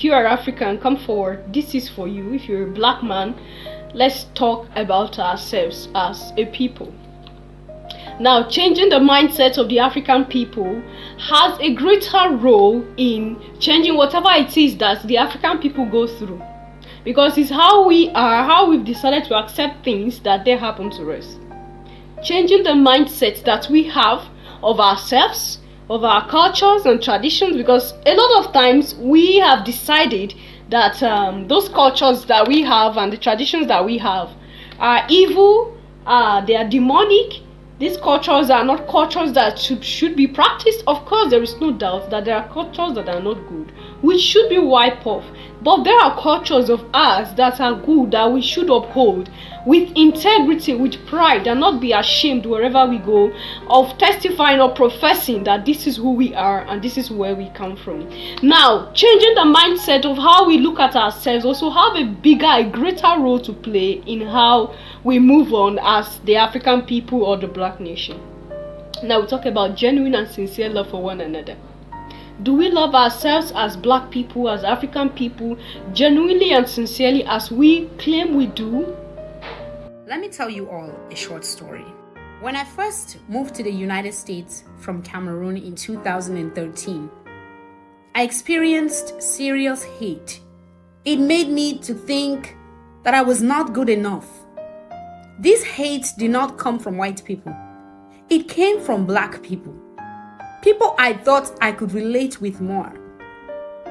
If you are African, come forward. This is for you. If you're a black man, let's talk about ourselves as a people. Now, changing the mindset of the African people has a greater role in changing whatever it is that the African people go through. Because it's how we are, how we've decided to accept things that they happen to us. Changing the mindset that we have of ourselves, of our cultures and traditions, because a lot of times we have decided that those cultures that we have and the traditions that we have are evil, they are demonic. These cultures are not cultures that should be practiced. Of course, there is no doubt that there are cultures that are not good, which should be wiped off. But there are cultures of ours that are good, that we should uphold with integrity, with pride, and not be ashamed wherever we go of testifying or professing that this is who we are and this is where we come from. Now, changing the mindset of how we look at ourselves also have a greater role to play in how we move on as the African people or the black nation. Now we talk about genuine and sincere love for one another. Do we love ourselves as black people, as African people, genuinely and sincerely as we claim we do? Let me tell you all a short story. When I first moved to the United States from Cameroon in 2013, I experienced serious hate. It made me to think that I was not good enough. This hate did not come from white people. It came from black people. People I thought I could relate with more.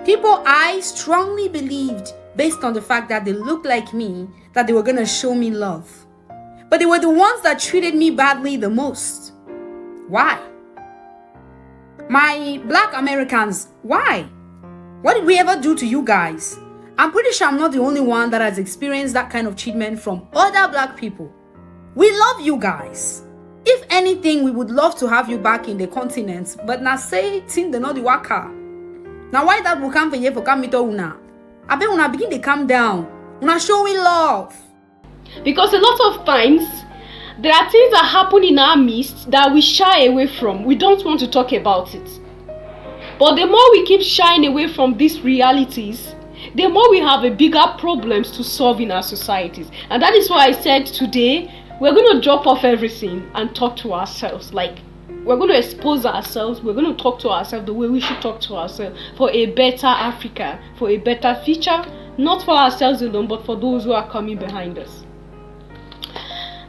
People I strongly believed, based on the fact that they looked like me, that they were going to show me love. But they were the ones that treated me badly the most. Why? My black Americans, why? What did we ever do to you guys? I'm pretty sure I'm not the only one that has experienced that kind of treatment from other black people. We love you guys. If anything, we would love to have you back in the continent, but na say tin the not the waka. Now why that will come for you for come to una? I bet una begin to calm down. Una show me love. Because a lot of times there are things that happen in our midst that we shy away from. We don't want to talk about it. But the more we keep shying away from these realities, the more we have a bigger problems to solve in our societies. And that is why I said today we're going to drop off everything and talk to ourselves. Like, we're going to expose ourselves. We're going to talk to ourselves the way we should talk to ourselves for a better Africa, for a better future, not for ourselves alone, but for those who are coming behind us.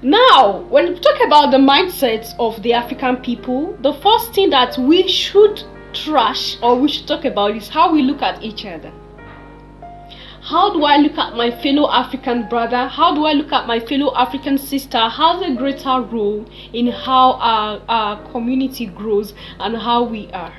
Now, when we talk about the mindsets of the African people, the first thing that we should trash or we should talk about is how we look at each other. How do I look at my fellow African brother? How do I look at my fellow African sister? Has a greater role in how our community grows and how we are.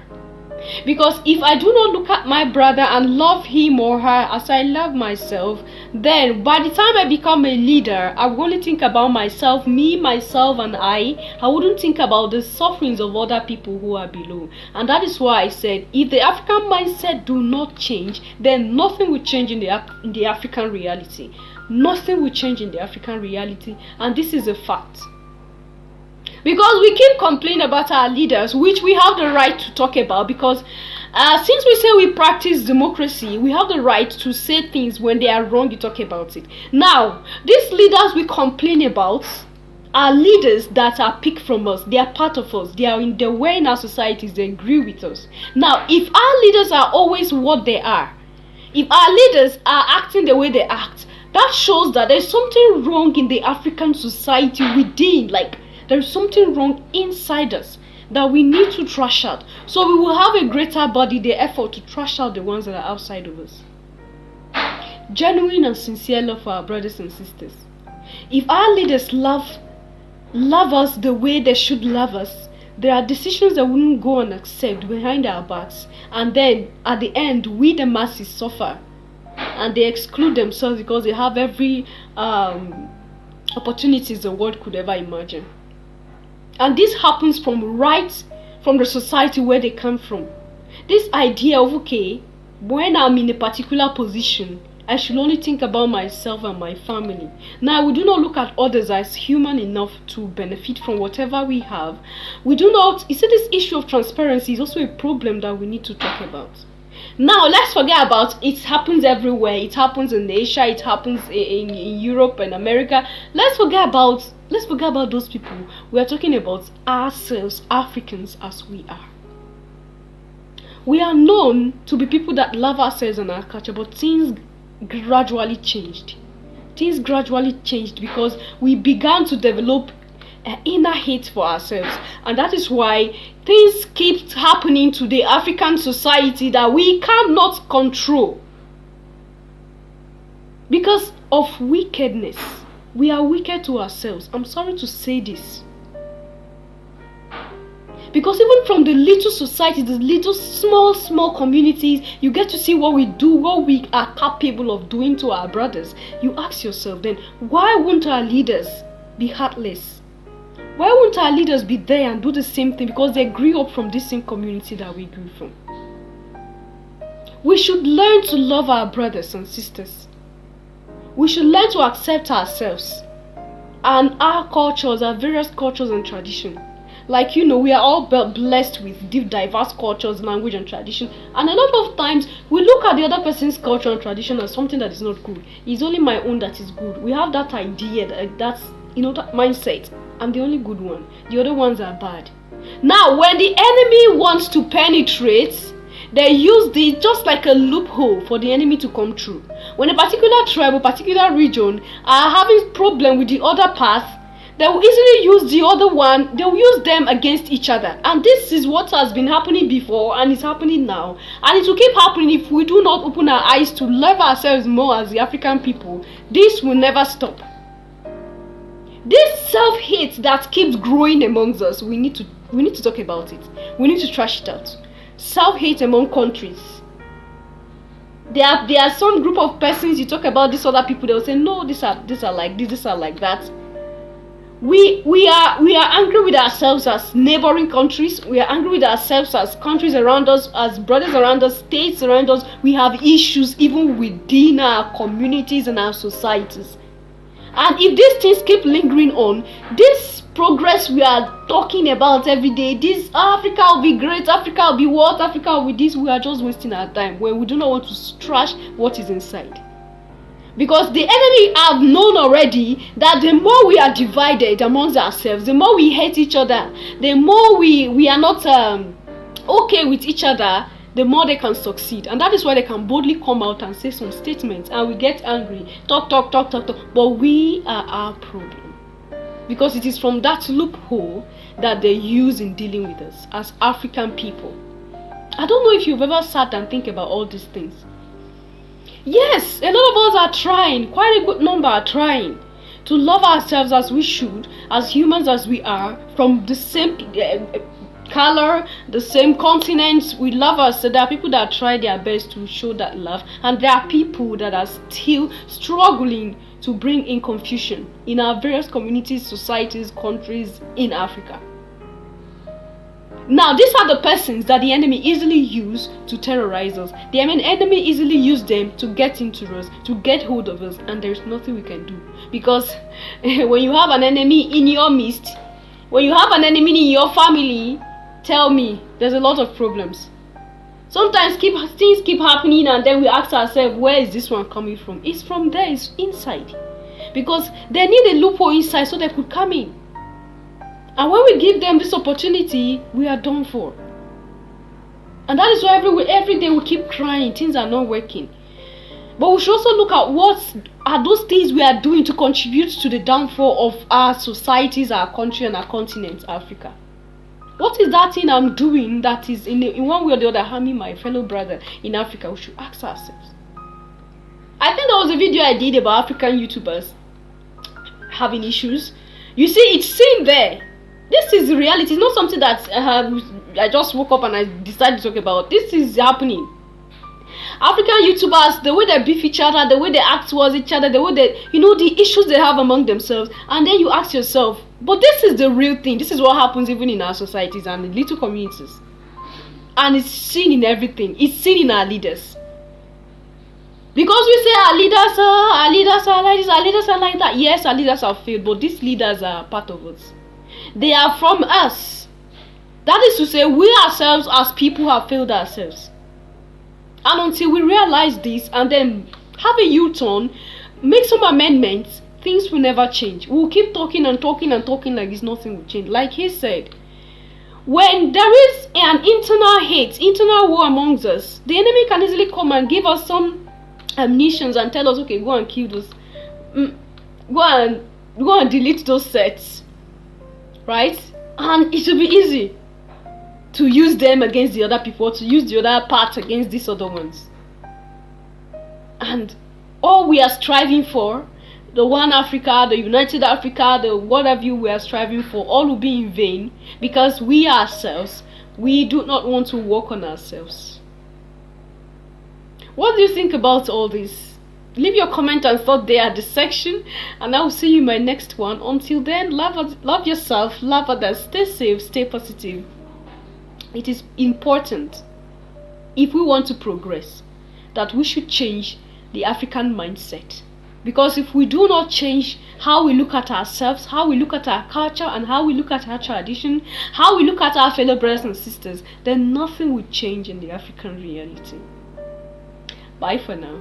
Because if I do not look at my brother and love him or her as I love myself, then by the time I become a leader, I will only think about myself, me, myself, and I wouldn't think about the sufferings of other people who are below. And that is why I said, if the African mindset do not change, then nothing will change in the African reality. Nothing will change in the African reality, and this is a fact. Because we keep complaining about our leaders, which we have the right to talk about, because since we say we practice democracy, we have the right to say things when they are wrong, you talk about it. Now, these leaders we complain about are leaders that are picked from us. They are part of us. They are in the way in our societies. They agree with us. Now, if our leaders are always what they are, if our leaders are acting the way they act, that shows that there's something wrong in the African society within, like, there's something wrong inside us that we need to trash out. So we will have a greater body, the effort to trash out the ones that are outside of us. Genuine and sincere love for our brothers and sisters. If our leaders love us the way they should love us, there are decisions that wouldn't go and accept behind our backs. And then at the end, we the masses suffer. And they exclude themselves because they have every opportunities the world could ever imagine. And this happens from the society where they come from. This idea of, okay, when I'm in a particular position, I should only think about myself and my family. Now, we do not look at others as human enough to benefit from whatever we have. We do not, you see, this issue of transparency is also a problem that we need to talk about. Now let's forget about it happens everywhere. It happens in Asia, it happens in Europe and America. Let's forget about those people. We are talking about ourselves, Africans as we are. We are known to be people that love ourselves and our culture, but things gradually changed. Things gradually changed because we began to develop inner hate for ourselves, and that is why things keep happening to the African society that we cannot control because of wickedness. We are wicked to ourselves. I'm sorry to say this, because even from the little society, the little small communities, you get to see what we do, what we are capable of doing to our brothers. You ask yourself then, why won't our leaders be heartless? Why won't our leaders be there and do the same thing? Because they grew up from this same community that we grew from. We should learn to love our brothers and sisters. We should learn to accept ourselves and our cultures, our various cultures and traditions. Like, we are all blessed with deep, diverse cultures, language and tradition. And a lot of times, we look at the other person's culture and tradition as something that is not good. It's only my own that is good. We have that idea, that mindset. I'm the only good one. The other ones are bad. Now, when the enemy wants to penetrate, they use this just like a loophole for the enemy to come through. When a particular tribe or particular region are having problem with the other path, they will easily use the other one. They will use them against each other. And this is what has been happening before and is happening now. And it will keep happening if we do not open our eyes to love ourselves more as the African people. This will never stop. This self-hate that keeps growing amongst us, we need to talk about it. We need to trash it out. Self-hate among countries. There are some group of persons, you talk about these other people, they'll say, no, these are like this, these are like that. We are angry with ourselves as neighboring countries. We are angry with ourselves as countries around us, as brothers around us, states around us. We have issues even within our communities and our societies. And if these things keep lingering on, this progress we are talking about every day, this Africa will be great, Africa will be what, Africa will be this, we are just wasting our time when we do not want to trash what is inside. Because the enemy have known already that the more we are divided amongst ourselves, the more we hate each other, the more we are not okay with each other, the more they can succeed. And that is why they can boldly come out and say some statements, and we get angry, talk. But we are our problem, because it is from that loophole that they use in dealing with us as African people. I don't know if you've ever sat and think about all these things. Yes, a lot of us are trying, quite a good number are trying to love ourselves as we should, as humans as we are, from the same color, the same continent. We love us. So there are people that try their best to show that love, and there are people that are still struggling to bring in confusion in our various communities, societies, countries in Africa. Now, these are the persons that the enemy easily use to terrorize us. The enemy easily use them to get into us, to get hold of us, and there is nothing we can do. Because when you have an enemy in your midst, when you have an enemy in your family, tell me, there's a lot of problems. Sometimes things keep happening, and then we ask ourselves, where is this one coming from? It's from there, it's inside. Because they need a loophole inside so they could come in. And when we give them this opportunity, we are done for. And that is why every day we keep crying, things are not working. But we should also look at what are those things we are doing to contribute to the downfall of our societies, our country, and our continent, Africa. What is that thing I'm doing that is in one way or the other harming my fellow brother in Africa? We should ask ourselves. I think there was a video I did about African YouTubers having issues. You see, it's seen there. This is reality. It's not something that I just woke up and I decided to talk about. This is happening. African YouTubers, the way they beef each other, the way they act towards each other, the way they, the issues they have among themselves. And then you ask yourself, but this is the real thing. This is what happens even in our societies and in little communities. And it's seen in everything. It's seen in our leaders. Because we say our leaders are like this, our leaders are like that. Yes, our leaders have failed, but these leaders are part of us. They are from us. That is to say, we ourselves as people have failed ourselves. And until we realize this and then have a U-turn, make some amendments, things will never change. We'll keep talking and talking and talking like this, nothing will change. Like he said, when there is an internal hate, internal war amongst us, the enemy can easily come and give us some ammunitions and tell us, okay, go and kill those, go and delete those sets, right? And it will be easy to use them against the other people, to use the other parts against these other ones. And all we are striving for, the One Africa, the United Africa, the whatever we are striving for, all will be in vain, because we ourselves, we do not want to work on ourselves. What do you think about all this? Leave your comment and thought there at the section, and I will see you in my next one. Until then, love yourself, love others, stay safe, stay positive. It is important, if we want to progress, that we should change the African mindset. Because if we do not change how we look at ourselves, how we look at our culture, and how we look at our tradition, how we look at our fellow brothers and sisters, then nothing will change in the African reality. Bye for now.